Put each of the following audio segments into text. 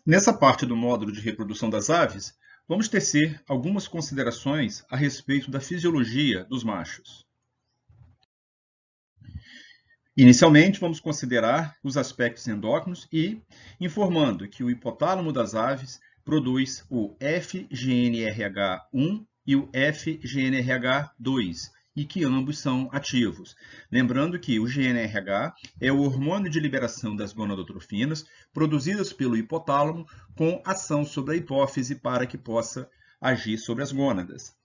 Nessa parte do módulo de reprodução das aves, vamos tecer algumas considerações a respeito da fisiologia dos machos. Inicialmente, vamos considerar os aspectos endócrinos e informando que o hipotálamo das aves produz o FGNRH1 e o FGNRH2, e que ambos são ativos. Lembrando que o GNRH é o hormônio de liberação das gonadotrofinas produzidas pelo hipotálamo com ação sobre a hipófise para que possa agir sobre as gônadas.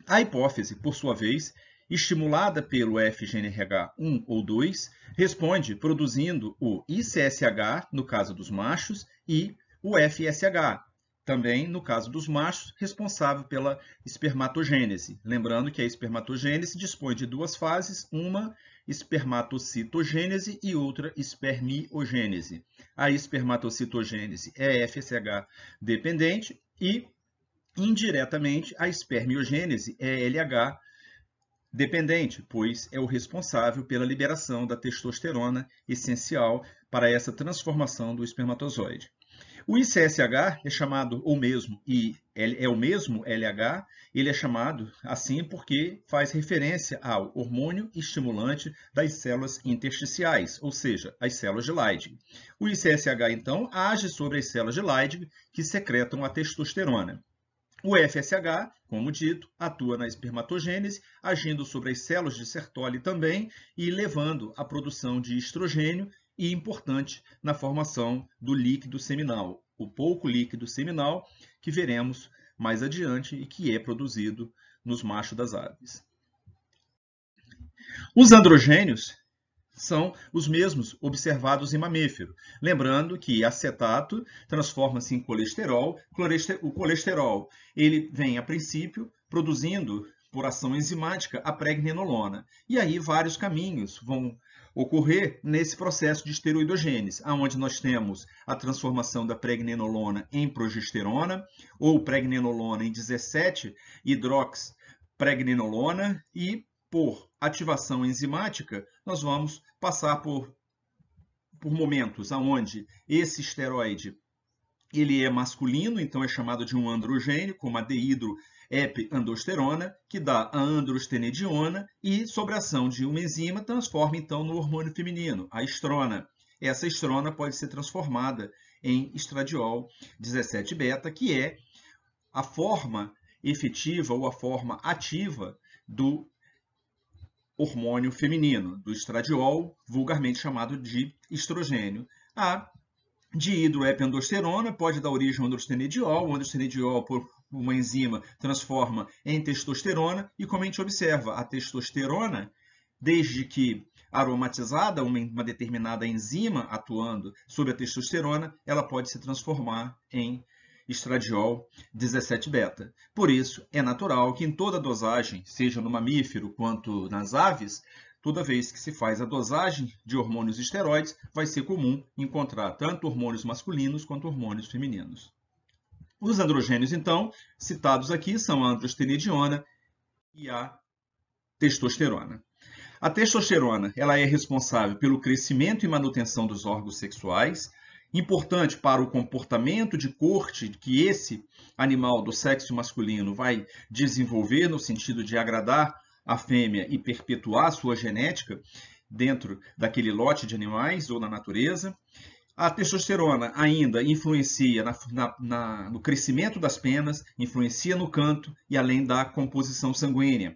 A hipófise, por sua vez, estimulada pelo FGNRH1 ou 2, responde produzindo o ICSH, no caso dos machos, e o FSH, também no caso dos machos, responsável pela espermatogênese. Lembrando que a espermatogênese dispõe de duas fases, uma espermatocitogênese e outra espermiogênese. A espermatocitogênese é FSH dependente e, indiretamente, a espermiogênese é LH dependente, pois é o responsável pela liberação da testosterona essencial para essa transformação do espermatozoide. O ICSH é chamado o mesmo LH, ele é chamado assim porque faz referência ao hormônio estimulante das células intersticiais, ou seja, as células de Leydig. O ICSH, então, age sobre as células de Leydig que secretam a testosterona. O FSH, como dito, atua na espermatogênese, agindo sobre as células de Sertoli também e levando à produção de estrogênio e importante na formação do líquido seminal, o pouco líquido seminal que veremos mais adiante e que é produzido nos machos das aves. Os androgênios são os mesmos observados em mamífero. Lembrando que acetato transforma-se em colesterol. O colesterol ele vem, a princípio, produzindo, por ação enzimática, a pregnenolona. E aí vários caminhos vão ocorrer nesse processo de esteroidogênese, onde nós temos a transformação da pregnenolona em progesterona, ou pregnenolona em 17-hidroxipregnenolona, e por ativação enzimática, nós vamos passar por momentos onde esse esteroide ele é masculino, então é chamado de um androgênio, como a dehidroepiandrosterona, que dá a androstenediona e, sob a ação de uma enzima, transforma então no hormônio feminino, a estrona. Essa estrona pode ser transformada em estradiol 17-beta, que é a forma efetiva ou a forma ativa do hormônio feminino, do estradiol, vulgarmente chamado de estrogênio. A dihidroepiandrosterona pode dar origem ao androstenediol. O androstenediol, por uma enzima, transforma em testosterona. E como a gente observa, a testosterona, desde que aromatizada, uma determinada enzima atuando sobre a testosterona, ela pode se transformar em estradiol 17-beta. Por isso, é natural que em toda dosagem, seja no mamífero quanto nas aves, toda vez que se faz a dosagem de hormônios esteroides, vai ser comum encontrar tanto hormônios masculinos quanto hormônios femininos. Os androgênios, então, citados aqui são a androstenediona e a testosterona. A testosterona ela é responsável pelo crescimento e manutenção dos órgãos sexuais, importante para o comportamento de corte que esse animal do sexo masculino vai desenvolver no sentido de agradar a fêmea e perpetuar sua genética dentro daquele lote de animais ou na natureza. A testosterona ainda influencia no crescimento das penas, influencia no canto e além da composição sanguínea.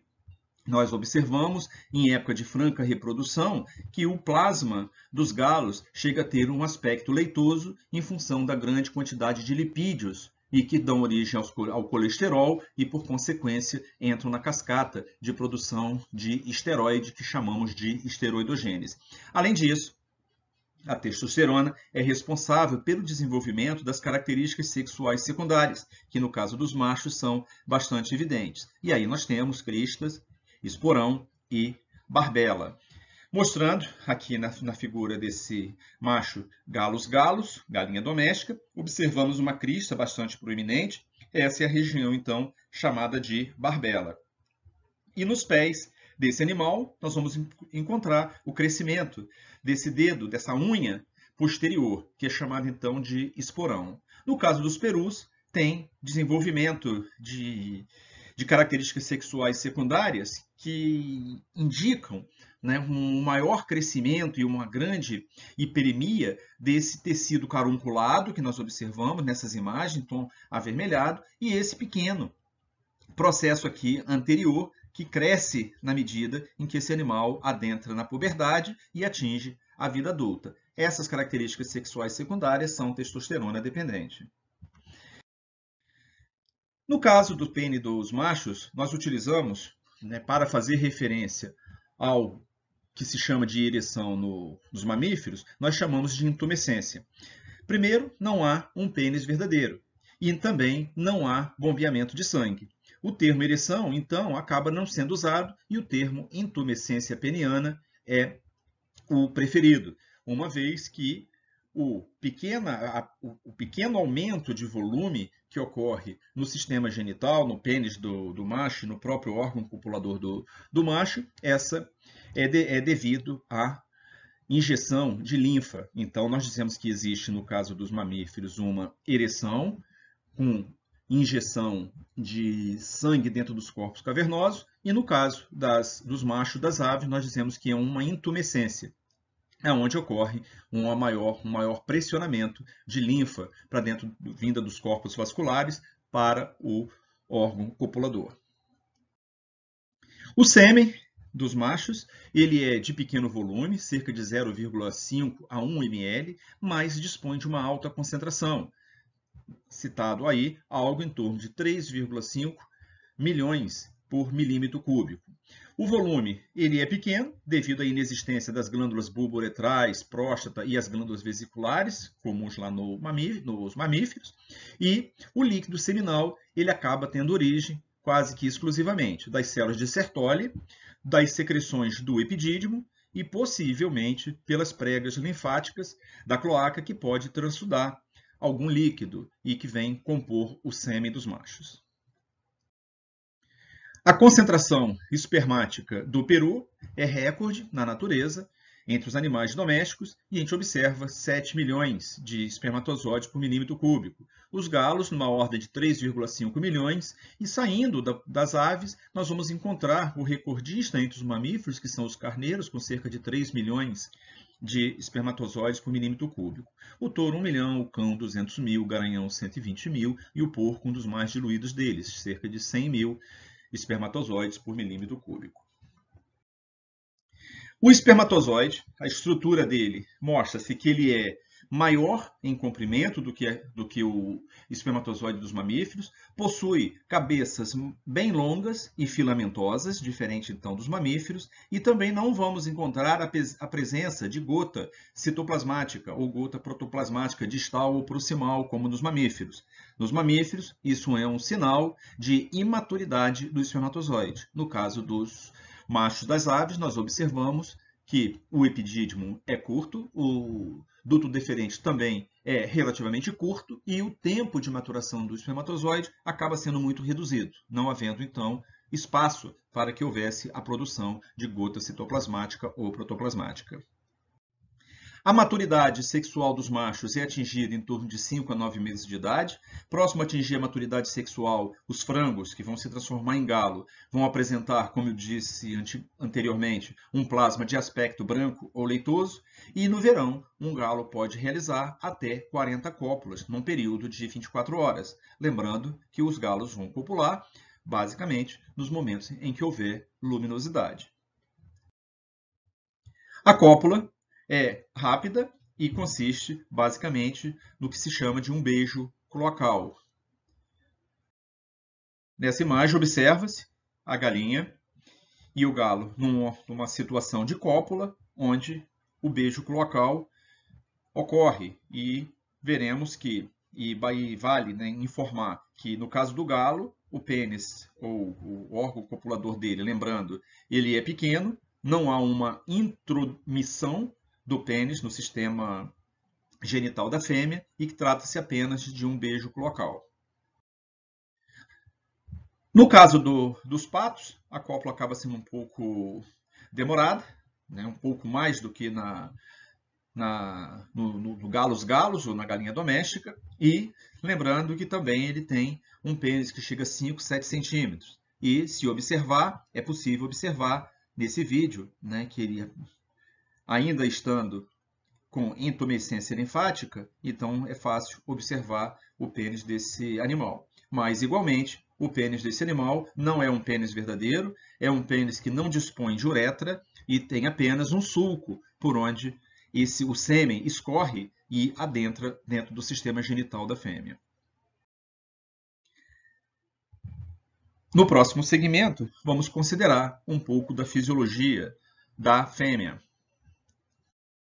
Nós observamos, em época de franca reprodução, que o plasma dos galos chega a ter um aspecto leitoso em função da grande quantidade de lipídios e que dão origem ao colesterol e, por consequência, entram na cascata de produção de esteroide, que chamamos de esteroidogênese. Além disso, a testosterona é responsável pelo desenvolvimento das características sexuais secundárias, que no caso dos machos são bastante evidentes. E aí nós temos cristas, esporão e barbela. Mostrando aqui na figura desse macho galos, galinha doméstica, observamos uma crista bastante proeminente. Essa é a região, então, chamada de barbela. E nos pés desse animal, nós vamos encontrar o crescimento desse dedo, dessa unha posterior, que é chamado, então, de esporão. No caso dos perus, tem desenvolvimento de características sexuais secundárias que indicam, né, um maior crescimento e uma grande hiperemia desse tecido carunculado que nós observamos nessas imagens, em tom avermelhado, e esse pequeno processo aqui anterior que cresce na medida em que esse animal adentra na puberdade e atinge a vida adulta. Essas características sexuais secundárias são testosterona dependente. No caso do pênis dos machos, nós utilizamos, né, para fazer referência ao que se chama de ereção nos mamíferos, nós chamamos de intumescência. Primeiro, não há um pênis verdadeiro e também não há bombeamento de sangue. O termo ereção, então, acaba não sendo usado e o termo intumescência peniana é o preferido, uma vez que o pequeno aumento de volume que ocorre no sistema genital, no pênis do macho, no próprio órgão copulador do macho, essa é devido à injeção de linfa. Então, nós dizemos que existe, no caso dos mamíferos, uma ereção com injeção de sangue dentro dos corpos cavernosos, e no caso dos machos das aves, nós dizemos que é uma intumescência, é onde ocorre um maior pressionamento de linfa para dentro, vinda dos corpos vasculares para o órgão copulador. O sêmen dos machos, ele é de pequeno volume, cerca de 0,5 a 1 ml, mas dispõe de uma alta concentração, citado aí algo em torno de 3,5 milhões por milímetro cúbico. O volume ele é pequeno devido à inexistência das glândulas bulbouretrais, próstata e as glândulas vesiculares, comuns lá nos mamíferos, e o líquido seminal ele acaba tendo origem quase que exclusivamente das células de Sertoli, das secreções do epidídimo e possivelmente pelas pregas linfáticas da cloaca que pode transudar algum líquido e que vem compor o sêmen dos machos. A concentração espermática do peru é recorde na natureza entre os animais domésticos e a gente observa 7 milhões de espermatozoides por milímetro cúbico. Os galos, numa ordem de 3,5 milhões, e saindo das aves, nós vamos encontrar o recordista entre os mamíferos, que são os carneiros, com cerca de 3 milhões de espermatozoides por milímetro cúbico. O touro, 1 milhão, o cão, 200 mil, o garanhão, 120 mil, e o porco, um dos mais diluídos deles, cerca de 100 mil espermatozoides por milímetro cúbico. O espermatozoide, a estrutura dele mostra-se que ele é maior em comprimento do que o espermatozoide dos mamíferos, possui cabeças bem longas e filamentosas, diferente então dos mamíferos, e também não vamos encontrar a presença de gota citoplasmática ou gota protoplasmática distal ou proximal, como nos mamíferos. Nos mamíferos, isso é um sinal de imaturidade do espermatozoide. No caso dos machos das aves, nós observamos que o epidídimo é curto, o duto deferente também é relativamente curto e o tempo de maturação do espermatozoide acaba sendo muito reduzido, não havendo, então, espaço para que houvesse a produção de gota citoplasmática ou protoplasmática. A maturidade sexual dos machos é atingida em torno de 5 a 9 meses de idade. Próximo a atingir a maturidade sexual, os frangos, que vão se transformar em galo, vão apresentar, como eu disse anteriormente, um plasma de aspecto branco ou leitoso. E no verão, um galo pode realizar até 40 cópulas, num período de 24 horas. Lembrando que os galos vão copular, basicamente, nos momentos em que houver luminosidade. A cópula é rápida e consiste, basicamente, no que se chama de um beijo cloacal. Nessa imagem, observa-se a galinha e o galo numa situação de cópula, onde o beijo cloacal ocorre. E veremos que, e vale, né, informar que, no caso do galo, o pênis, ou o órgão copulador dele, lembrando, ele é pequeno, não há uma intromissão do pênis no sistema genital da fêmea e que trata-se apenas de um beijo cloacal. No caso dos patos, a cópula acaba sendo um pouco demorada, né, um pouco mais do que no galos ou na galinha doméstica, e lembrando que também ele tem um pênis que chega a 5, 7 centímetros. E se observar, é possível observar nesse vídeo, né, que ele ainda estando com intumescência linfática, então é fácil observar o pênis desse animal. Mas, igualmente, o pênis desse animal não é um pênis verdadeiro, é um pênis que não dispõe de uretra e tem apenas um sulco por onde o sêmen escorre e adentra dentro do sistema genital da fêmea. No próximo segmento, vamos considerar um pouco da fisiologia da fêmea.